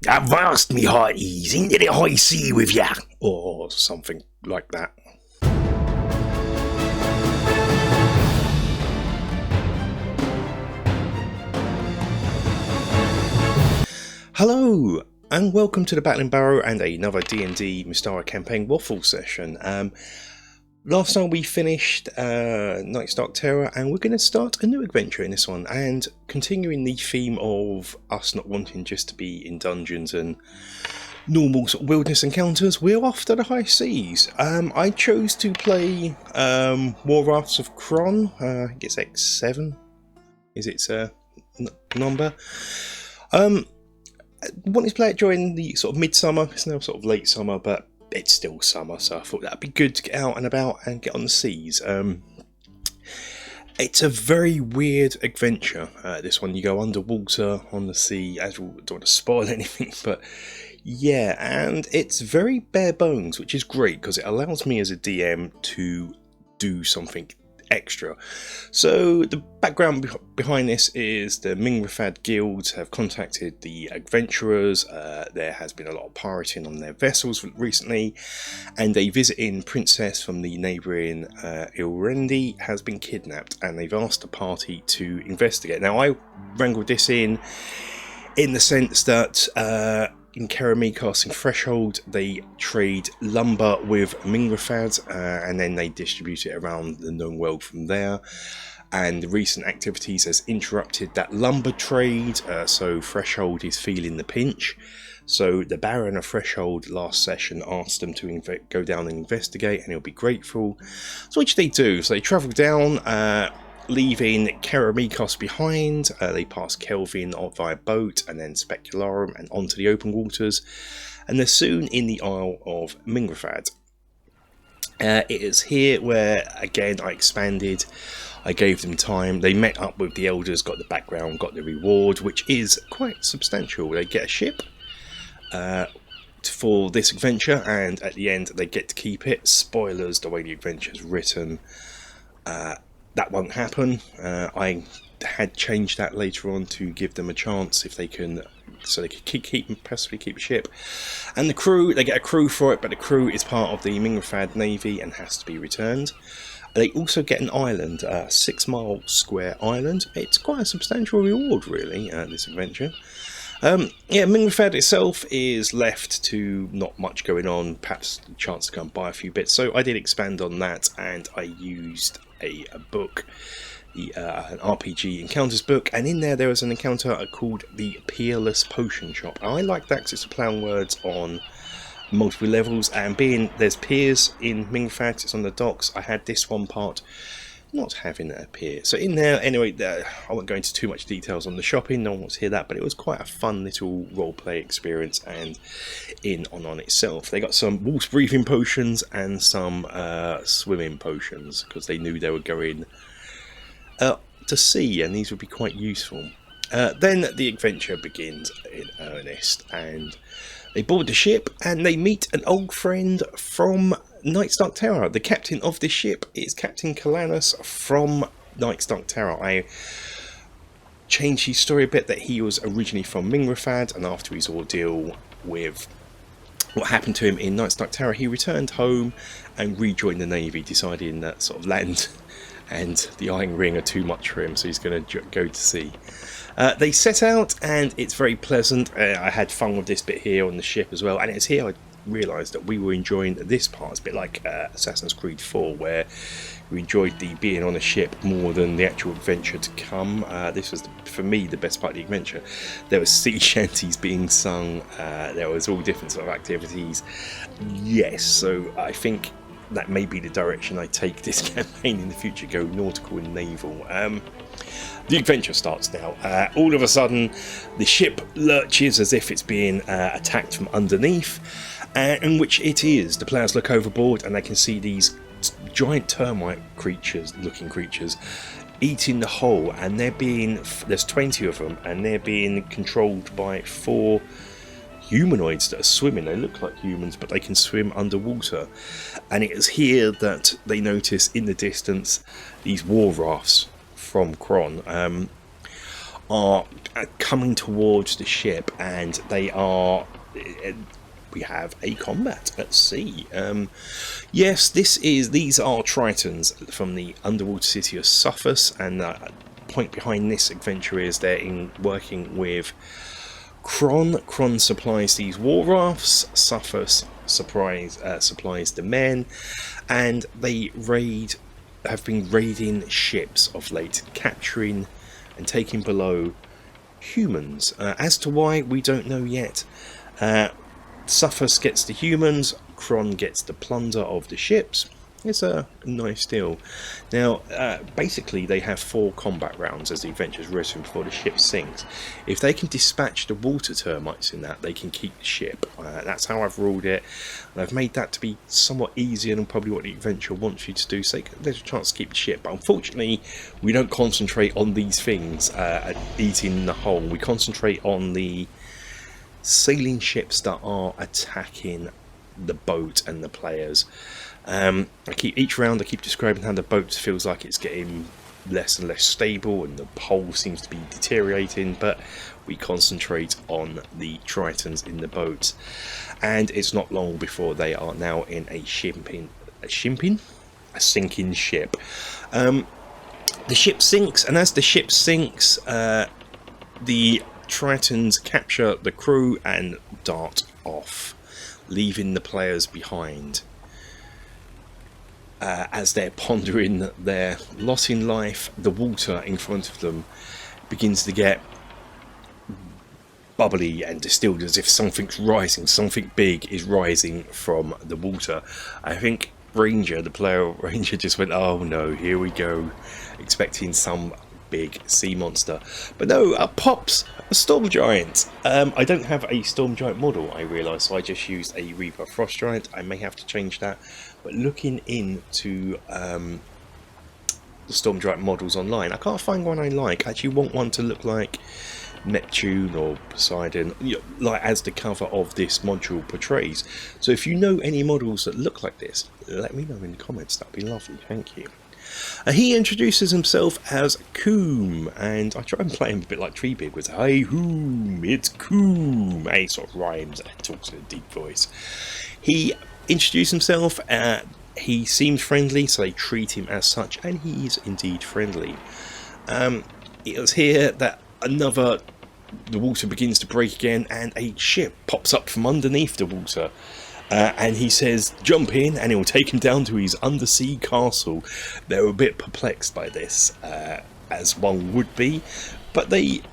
Avast me hearties, into the high sea with ya, or something like that. Hello, and welcome to the Battling Barrow and another D&D Mystara campaign waffle session. Last time we finished Night's Dark Terror, and we're going to start a new adventure in this one, and continuing the theme of us not wanting just to be in dungeons and normal sort of wilderness encounters, we're off to the high seas. I chose to play War Rafts of Kron. I think it's X7 is its number. Wanted to play it during the sort of midsummer. It's now sort of late summer, but it's still summer, so I thought that'd be good to get out and about and get on the seas. It's a very weird adventure, this one. You go underwater on the sea. I don't want to spoil anything, but yeah, and it's very bare bones, which is great because it allows me as a DM to do something extra. So the background behind this is the Mystara guilds have contacted the adventurers. There has been a lot of pirating on their vessels recently, and a visiting princess from the neighbouring Ilrendi has been kidnapped, and they've asked the party to investigate. Now, I wrangled this in the sense that in Kerami Casting Threshold, they trade lumber with Mystara, and then they distribute it around the known world from there. And the recent activities has interrupted that lumber trade, so Threshold is feeling the pinch. So the Baron of Threshold last session asked them to go down and investigate, and he'll be grateful. So which they do. So they travel down, leaving Keramikos behind. They pass Kelvin via boat and then Specularum and onto the open waters, and they're soon in the Isle of Mystara. It is here where again I expanded. I gave them time. They met up with the elders, got the background, got the reward, which is quite substantial. They get a ship for this adventure, and at the end they get to keep it. Spoilers, the way the adventure is written, that won't happen. I had changed that later on to give them a chance if they can, so they could possibly keep a ship. And the crew, they get a crew for it, but the crew is part of the Mystara Navy and has to be returned. They also get an island, a 6-mile square island. It's quite a substantial reward, really, this adventure. Mystara itself is left to not much going on, perhaps a chance to come buy a few bits. So I did expand on that, and I used a book, an RPG encounters book, and in there was an encounter called the Peerless Potion Shop. I like that because it's a play on words on multiple levels, and being there's piers in Mystara, it's on the docks, I had this one part not having that appear. So in there, anyway, I won't go into too much details on the shopping, no one wants to hear that, but it was quite a fun little roleplay experience, and on itself. They got some water breathing potions and some swimming potions, because they knew they were going to sea, and these would be quite useful. Then the adventure begins in earnest, and they board the ship, and they meet an old friend from Night's Dark Terror. The captain of this ship is Captain Kalanus from Night's Dark Terror. I changed his story a bit, that he was originally from Mystara, and after his ordeal with what happened to him in Night's Dark Terror, he returned home and rejoined the Navy, deciding that sort of land and the Iron Ring are too much for him, so he's going to go to sea. They set out, and it's very pleasant. I had fun with this bit here on the ship as well, and it's here I realised that we were enjoying this part. It's a bit like Assassin's Creed 4, where we enjoyed the being on a ship more than the actual adventure to come. This was, for me, the best part of the adventure. There was sea shanties being sung, there was all different sort of activities. Yes, so I think that may be the direction I take this campaign in the future, go nautical and naval. The adventure starts now. All of a sudden, the ship lurches as if it's being attacked from underneath, in which it is. The players look overboard, and they can see these giant termite looking creatures eating the hull, and there's 20 of them, and they're being controlled by 4 humanoids that are swimming. They look like humans, but they can swim underwater. And it is here that they notice in the distance these war rafts from Kron. are coming towards the ship, and they are. We have a combat at sea. Yes, these are Tritons from the underwater city of Suphos, and the point behind this adventure is they're working with Kron. Kron supplies these war rafts. Suphos supplies the men, and they have been raiding ships of late, capturing and taking below humans. As to why, we don't know yet. Suphos gets the humans, Kron gets the plunder of the ships. It's a nice deal. Now, basically, they have 4 combat rounds as the adventure's written before the ship sinks. If they can dispatch the water termites in that, they can keep the ship. That's how I've ruled it, and I've made that to be somewhat easier than probably what the adventure wants you to do, so there's a chance to keep the ship. But unfortunately, we don't concentrate on these things eating the whole. We concentrate on the sailing ships that are attacking the boat and the players. Each round I keep describing how the boat feels like it's getting less and less stable and the hull seems to be deteriorating, but we concentrate on the Tritons in the boat, and it's not long before they are now in a sinking ship. The ship sinks, and as the ship sinks, the Tritons capture the crew and dart off, leaving the players behind. As they're pondering their lot in life, the water in front of them begins to get bubbly and distilled, as if something's rising, something big is rising from the water. I think the player Ranger just went, oh no, here we go, expecting some big sea monster, but no, up pops a storm giant. I don't have a storm giant model, I realise, so I just used a Reaper frost giant. I may have to change that, but looking into the storm giant models online, I can't find one I like. I actually want one to look like Neptune or Poseidon, like as the cover of this module portrays. So if you know any models that look like this, let me know in the comments. That'd be lovely, thank you. He introduces himself as Coom, and I try and play him a bit like Treebig with "Hey Hoom, it's Coom." He sort of rhymes and talks in a deep voice. He introduces himself. He seems friendly, so they treat him as such, and he is indeed friendly. It was here that the water begins to break again, and a ship pops up from underneath the water. And he says, jump in, and it will take him down to his undersea castle. They're a bit perplexed by this, as one would be, but they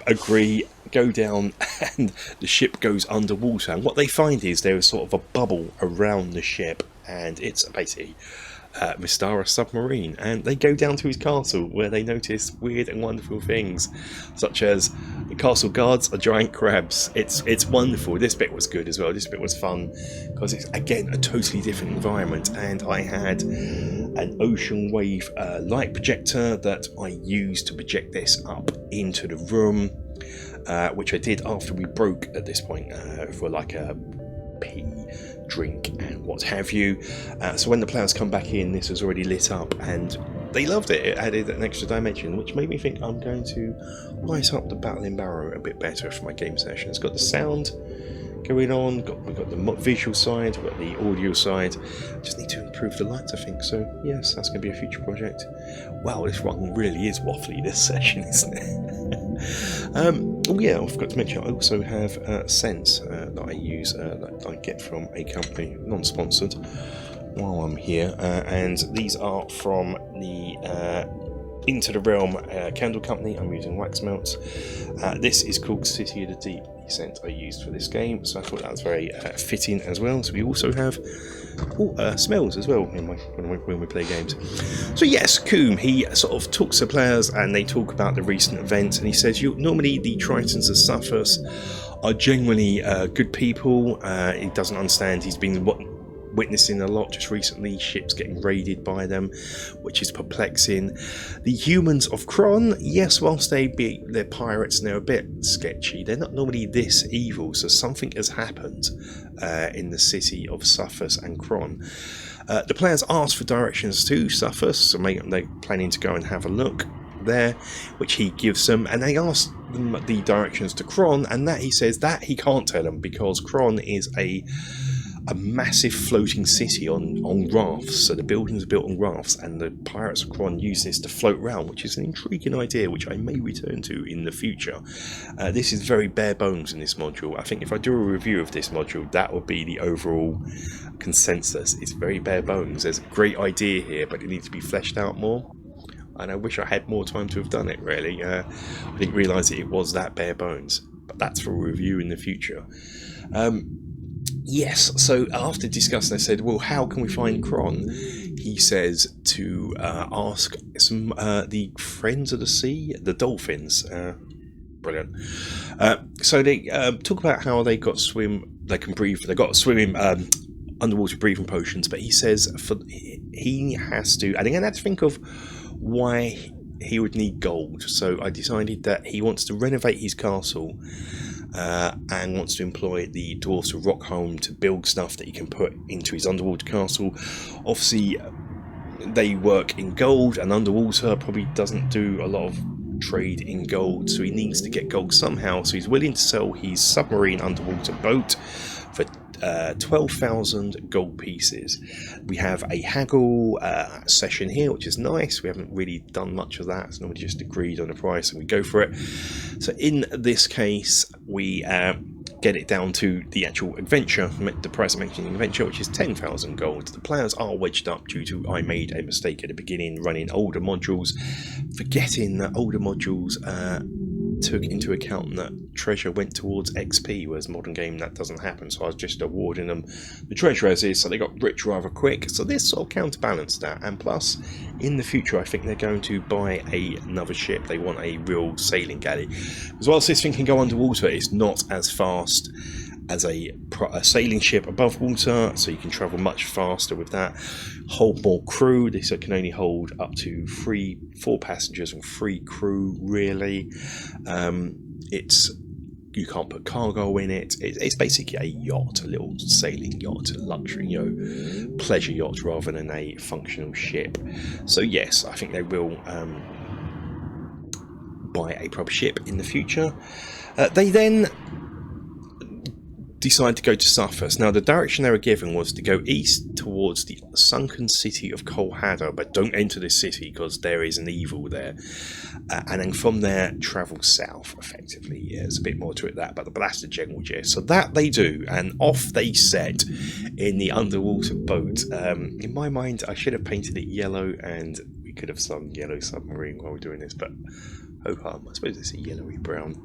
agree, go down, and the ship goes underwater. And what they find is there is sort of a bubble around the ship, and it's basically Mystara submarine, and they go down to his castle, where they notice weird and wonderful things, such as the castle guards are giant crabs. It's wonderful. This bit was good as well. This bit was fun because it's again a totally different environment, and I had an ocean wave light projector that I used to project this up into the room, which I did after we broke at this point for like a pee, drink and what have you. So when the players come back in, this was already lit up and they loved it. It added an extra dimension, which made me think I'm going to light up the Battle in Barrow a bit better for my game session. It's got the sound going on, we've got the visual side, we've got the audio side. Just need to improve the lights, I think. So yes, that's going to be a future project. Wow, this one really is waffly, this session, isn't it? Oh yeah, I forgot to mention I also have Sense that I use, that I get from a company, non-sponsored, while I'm here, and these are from the Into the Realm candle company. I'm using wax melts. This is called City of the Deep, the scent I used for this game, so I thought that was very fitting as well. So we also have smells as well when we play games. So yes, Coom, he sort of talks to players and they talk about the recent events, and he says normally the Tritons of Suphos are genuinely good people. He doesn't understand, he's been witnessing a lot just recently, ships getting raided by them, which is perplexing. The humans of Kron, yes, whilst they're pirates and they're a bit sketchy, they're not normally this evil, so something has happened in the city of Suphos and Kron. The players ask for directions to Suphos, so they're planning to go and have a look. there, which he gives them, and they ask them the directions to Kron, and that he says that he can't tell them because Kron is a massive floating city on rafts. So the buildings are built on rafts, and the pirates of Kron use this to float around, which is an intriguing idea which I may return to in the future. This is very bare bones in this module. I think if I do a review of this module, that would be the overall consensus. It's very bare bones. There's a great idea here, but it needs to be fleshed out more, and I wish I had more time to have done it, really. I didn't realise that it was that bare bones, but that's for a review in the future. Yes, so after discussing, I said, well, how can we find Kron? He says to ask some the friends of the sea, the dolphins. Brilliant. So they talk about how they can breathe, they got swimming underwater breathing potions, but he says he has to, and again, I had to think of why he would need gold. So I decided that he wants to renovate his castle, and wants to employ the dwarves of Rockholm to build stuff that he can put into his underwater castle. Obviously, they work in gold, and underwater probably doesn't do a lot of trade in gold, so he needs to get gold somehow. So he's willing to sell his submarine underwater boat for 12,000 gold pieces. We have a haggle session here, which is nice. We haven't really done much of that. It's normally just agreed on a price and we go for it. So in this case, we get it down to the actual adventure, the price of making an adventure, which is 10,000 gold. The players are wedged up due to I made a mistake at the beginning running older modules, forgetting that older modules took into account that treasure went towards XP, whereas modern game that doesn't happen, so I was just awarding them the treasure as is, so they got rich rather quick. So this sort of counterbalanced that, and plus in the future I think they're going to buy another ship. They want a real sailing galley, as whilst this thing can go underwater, it's not as fast as a sailing ship above water, so you can travel much faster with that. Hold more crew. This can only hold up to 4 passengers and 3 crew, really. You can't put cargo in it. It's basically a yacht, a little sailing yacht, a luxury, pleasure yacht rather than a functional ship. So yes, I think they will buy a proper ship in the future. They then decide to go to Suffus. Now the direction they were given was to go east towards the sunken city of Kolhada, but don't enter this city because there is an evil there, and then from there travel south effectively. Yeah, there's a bit more to it that, but that's the general gist. So that they do, and off they set in the underwater boat. In my mind I should have painted it yellow and we could have sung Yellow Submarine while we're doing this, but I suppose it's a yellowy brown.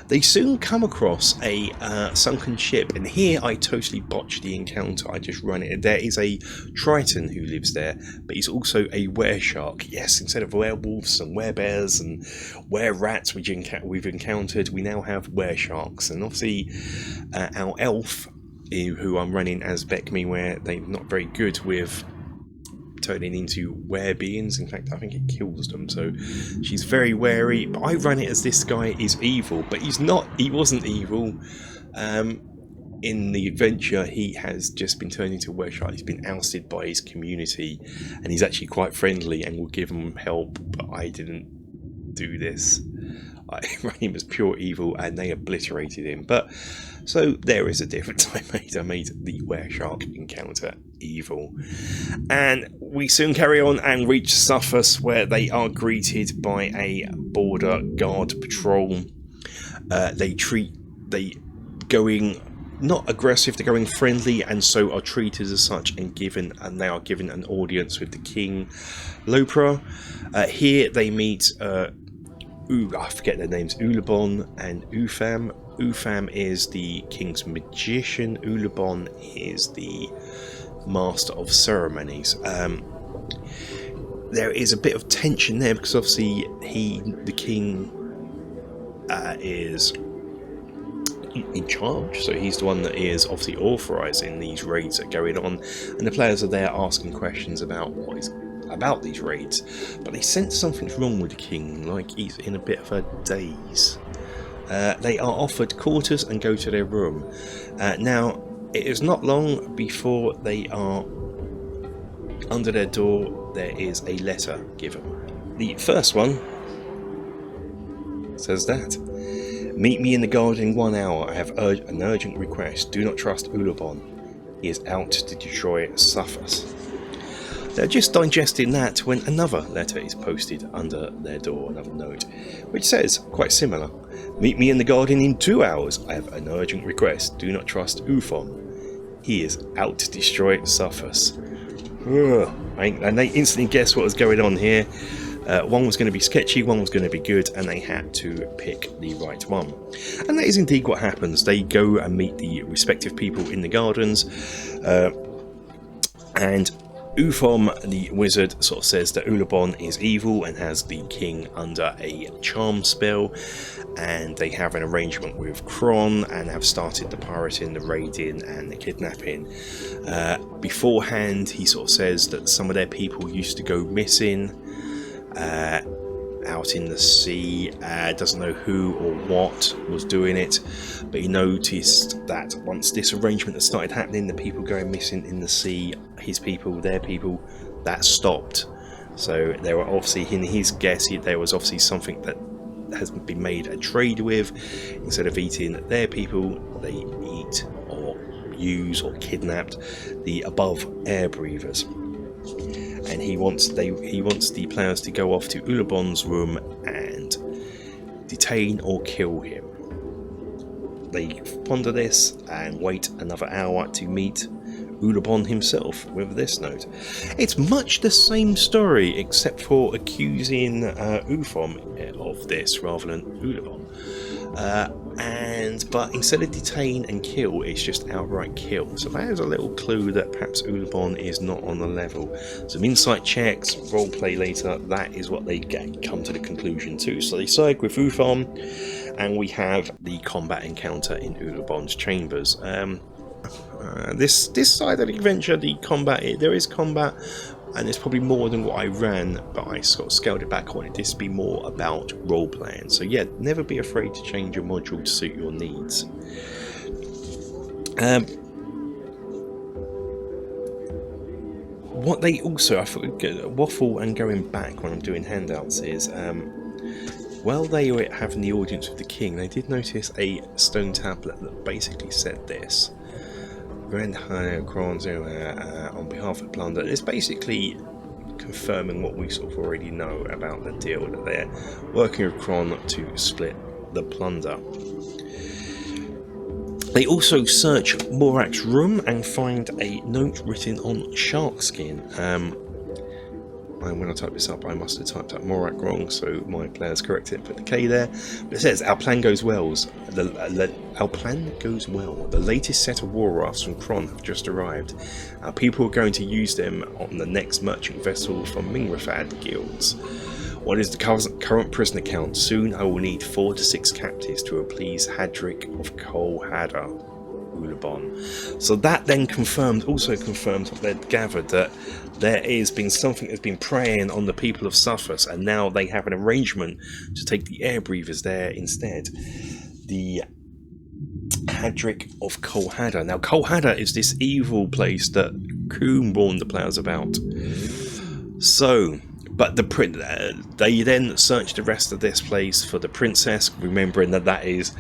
They soon come across a sunken ship, and here I totally botched the encounter. I just run it. There is a Triton who lives there, but he's also a wereshark. Yes, instead of werewolves and werebears and were-rats we've encountered, we now have weresharks. And obviously our elf, who I'm running as Beckme, where they're not very good with turning into were-beings. In fact, I think it kills them, so she's very wary. But I run it as this guy is evil, but he's not. He wasn't evil. In the adventure, he has just been turned into a wereshark. He's been ousted by his community, and he's actually quite friendly and will give them help. But I didn't do this. I ran him as pure evil, and they obliterated him. But so there is a difference I made. I made the wereshark encounter evil. And we soon carry on and reach Suffus, where they are greeted by a border guard patrol. They going not aggressive, they're going friendly, and so are treated as such and they are given an audience with the King Lopra. Here they meet I forget their names, Ulubon and Ufam. Ufam is the king's magician. Ulubon is the master of ceremonies. There is a bit of tension there because obviously the king is in charge, so he's the one that is obviously authorizing these raids that are going on, and the players are there asking questions about these raids, but they sense something's wrong with the king, like he's in a bit of a daze. They are offered quarters and go to their room. Now it is not long before they are under their door. There is a letter given. The first one says that. Meet me in the garden in 1 hour. I have an urgent request. Do not trust Ulobon. He is out to destroy Suffus. They're just digesting that when another letter is posted under their door, another note, which says, quite similar, meet me in the garden in 2 hours. I have an urgent request. Do not trust Ufon. He is out to destroy Suffus. And they instantly guessed what was going on here. One was going to be sketchy, one was going to be good, and they had to pick the right one. And that is indeed what happens. They go and meet the respective people in the gardens, and Ufom, the wizard, sort of says that Ulobon is evil and has the king under a charm spell, and they have an arrangement with Kron and have started the pirating, the raiding and the kidnapping. Beforehand, he sort of says that some of their people used to go missing out in the sea. Doesn't know who or what was doing it, but he noticed that once this arrangement had started happening, the people going missing in the sea, his people, their people, that stopped. So there were obviously, in his guess, there was obviously something that has been made a trade with. Instead of eating their people, they eat or use or kidnapped the above air breathers. And he wants the players to go off to Ulobon's room and detain or kill him. They ponder this and wait another hour to meet Ulobon himself with this note. It's much the same story, except for accusing Ufom of this rather than Ulobon. But instead of detain and kill, it's just outright kill. So that is a little clue that perhaps Ulobon is not on the level. Some insight checks, roleplay later, that is what they come to the conclusion to. So they side with Ufom, and we have the combat encounter in Ulobon's chambers. This side of the adventure, the combat, there is combat, and it's probably more than what I ran, but I sort of scaled it back. I wanted this to be more about role playing. So yeah, never be afraid to change your module to suit your needs. What they also, I forget, waffle and going back when I'm doing handouts is, while they were having the audience with the king, they did notice a stone tablet that basically said this. Grand Kron on behalf of plunder. It's basically confirming what we sort of already know about the deal, that they're working with Kron to split the plunder. They also search Morak's room and find a note written on shark skin. And when I typed this up, I must have typed out Morak wrong, so my players corrected it, put the K there. But it says, our plan goes well. Our plan goes well. The latest set of war rafts from Kron have just arrived. Our people are going to use them on the next merchant vessel from Mingrafad guilds. What is the current prisoner count? Soon I will need 4 to 6 captives to appease Hadric of Kolhada, Ulobon. So that then also confirmed what they'd gathered, that there has been something that's been preying on the people of Suffus, and now they have an arrangement to take the air breathers there instead. The Hadric of Kolhada. Now Kolhada is this evil place that Coombe warned the players about. So, but they then searched the rest of this place for the princess, remembering that is,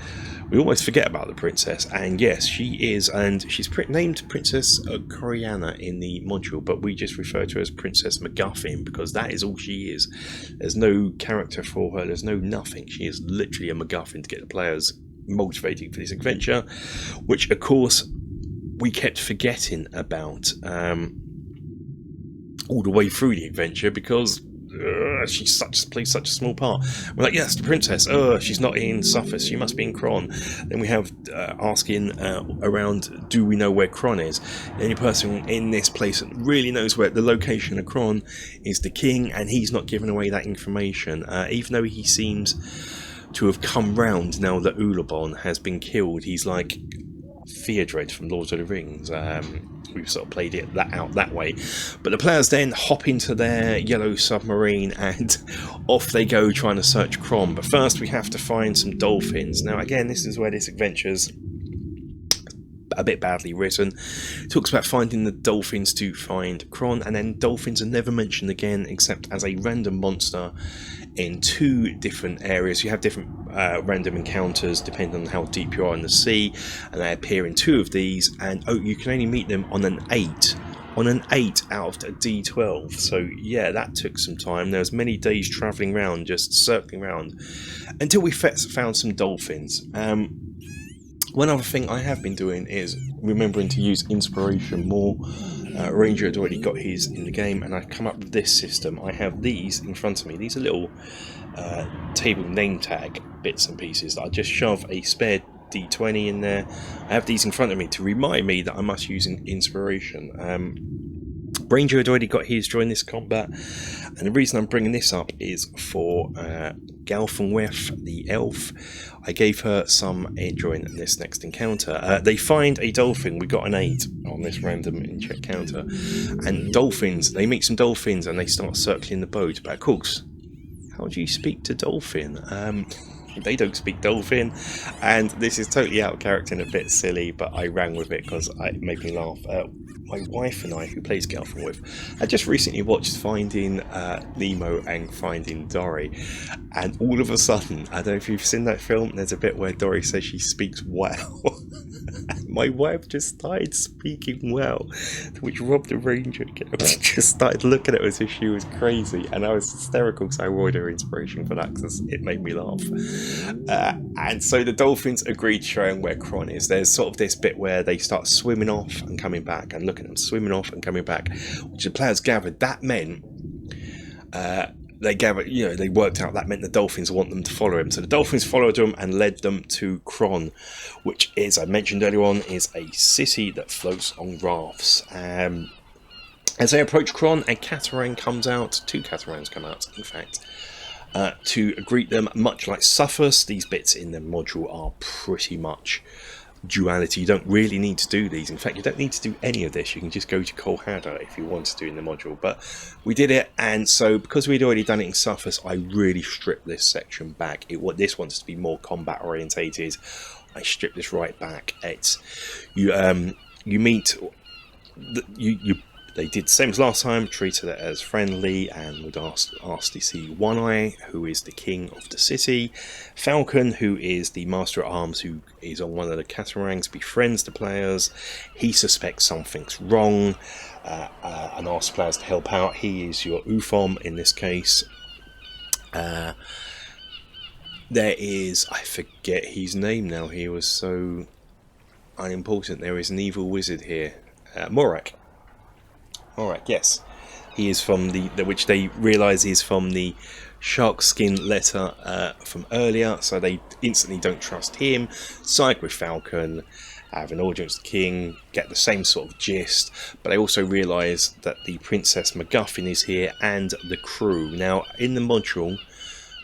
we always forget about the princess, and yes, she is, and she's named Princess Coriana in the module, but we just refer to her as Princess MacGuffin, because that is all she is. There's no character for her, there's no nothing. She is literally a MacGuffin to get the players motivating for this adventure, which of course we kept forgetting about all the way through the adventure, because she plays such a small part. We're like, yes, the princess. She's not in Suffus. She must be in Kron. Then we have asking around, do we know where Kron is? The only person in this place that really knows where the location of Kron is the king, and he's not giving away that information. Even though he seems to have come round now that Ulobon has been killed. He's like Theodred from Lord of the Rings. We've sort of played it out that way, but the players then hop into their yellow submarine and off they go trying to search Kron. But first we have to find some dolphins. Now again, this is where this adventure's a bit badly written. It talks about finding the dolphins to find Kron, and then dolphins are never mentioned again except as a random monster in 2 different areas. You have different random encounters depending on how deep you are in the sea, and they appear in 2 of these, and you can only meet them on an 8 out of a D12. So yeah, that took some time. There was many days travelling around, just circling around, until we found some dolphins. One other thing I have been doing is remembering to use inspiration more. Ranger had already got his in the game, and I come up with this system. I have these in front of me. These are little table name tag bits and pieces that I just shove a spare D20 in there. I have these in front of me to remind me that I must use an inspiration. Ranger had already got his during this combat, and the reason I'm bringing this up is for Galfenwef, the elf. I gave her some during this next encounter. They find a dolphin. We got an 8 on this random encounter, and dolphins. They meet some dolphins and they start circling the boat. But of course, how do you speak to dolphin? They don't speak dolphin, and this is totally out of character and a bit silly, but I ran with it because it made me laugh. My wife and I, who plays Galfenwef, I just recently watched Finding Nemo and Finding Dory, and all of a sudden, I don't know if you've seen that film, there's a bit where Dory says she speaks well. My wife just started speaking well, which Rob the Ranger just started looking at her as if she was crazy, and I was hysterical because I roared her inspiration for that because it made me laugh. And so the dolphins agreed to show him where Kron is. There's sort of this bit where they start swimming off and coming back, and look at them swimming off and coming back, which the players gathered that meant they worked out that meant the dolphins want them to follow him. So the dolphins followed them and led them to Kron, which is, I mentioned earlier on, is a city that floats on rafts. As they approach Kron, a Catarang comes out. 2 Catarangs come out, in fact, to greet them. Much like Suffus, these bits in the module are pretty much duality. You don't really need to do these. In fact, you don't need to do any of this. You can just go to Kolhada if you want to do in the module, but we did it, and so because we'd already done it in Suffus, I really stripped this section back. This wants to be more combat orientated. I stripped this right back. It's you meet they did the same as last time, treated it as friendly, and would ask to see One Eye, who is the king of the city. Falcon, who is the master at arms, who is on one of the Catarangs, befriends the players. He suspects something's wrong and asks players to help out. He is your Ufom in this case. There is, I forget his name now, he was so unimportant. There is an evil wizard here, Morak. Alright, yes. He is from which they realise is from the shark skin letter from earlier, so they instantly don't trust him. Side with Falcon, have an audience with the king, get the same sort of gist, but they also realise that the Princess MacGuffin is here and the crew. Now, in the module,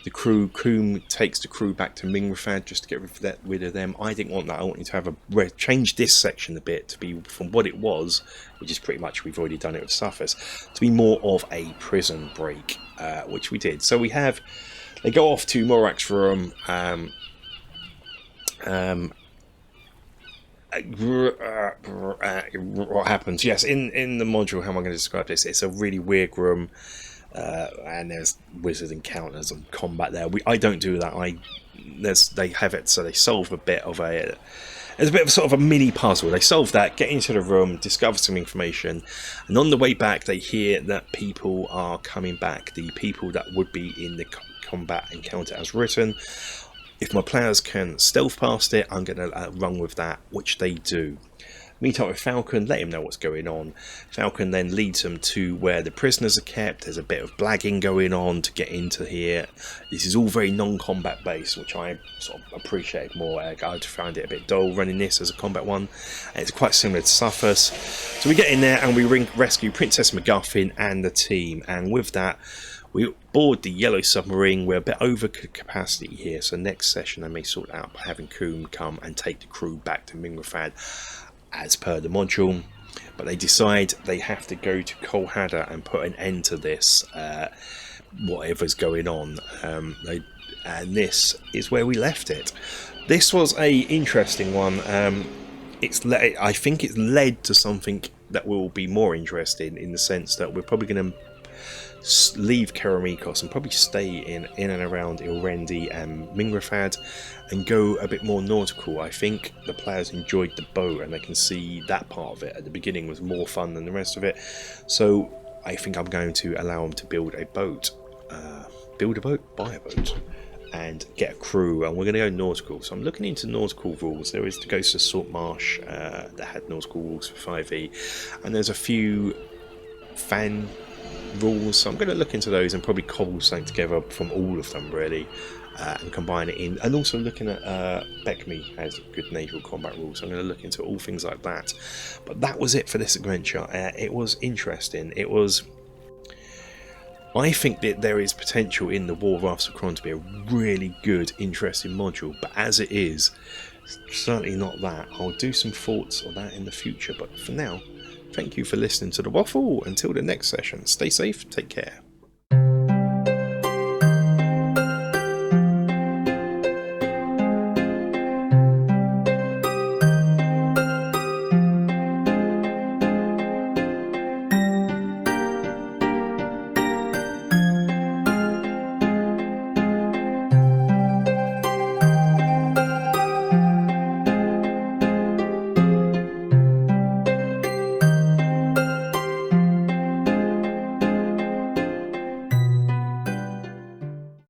the crew, Coombe takes the crew back to Mingrafad just to get rid of them. I didn't want that. I wanted to have change this section a bit to be from what it was, which is pretty much, we've already done it with Suffus, to be more of a prison break, which we did. So they go off to Morak's room. What happens? Yes, in the module, how am I going to describe this? It's a really weird room. And there's wizard encounters and combat there. I don't do that. They have it, so they solve a bit of a. There's a bit of sort of a mini puzzle. They solve that, get into the room, discover some information, and on the way back, they hear that people are coming back. The people that would be in the combat encounter as written. If my players can stealth past it, I'm going to run with that, which they do. Meet up with Falcon, let him know what's going on. Falcon then leads them to where the prisoners are kept. There's a bit of blagging going on to get into here. This is all very non-combat based, which I sort of appreciate more. I found it a bit dull running this as a combat one. And it's quite similar to Suffus. So we get in there and we rescue Princess MacGuffin and the team. And with that, we board the yellow submarine. We're a bit over capacity here, so next session I may sort out by having Coombe come and take the crew back to Mingrafad as per the module, but they decide they have to go to Kolhada and put an end to this whatever's going on, and this is where we left it. This was a interesting one. I think it's led to something that will be more interesting, in the sense that we're probably going to leave Keramikos and probably stay in and around Ilrendi and Mingrafad and go a bit more nautical. I think the players enjoyed the boat, and they can see that part of it at the beginning was more fun than the rest of it. So I think I'm going to allow them to build a boat, buy a boat, and get a crew, and we're going to go nautical. So I'm looking into nautical rules. There is the Ghost of Saltmarsh that had nautical rules for 5e, and there's a few fan rules, so I'm going to look into those and probably cobble something together from all of them really, and combine it in. And also looking at Beckme has good naval combat rules, so I'm going to look into all things like that. But that was it for this adventure. It was interesting. I think that there is potential in the War Rafts of Kron to be a really good, interesting module, but as it is, certainly not that. I'll do some thoughts on that in the future, but for now, thank you for listening to the waffle. Until the next session, stay safe, take care.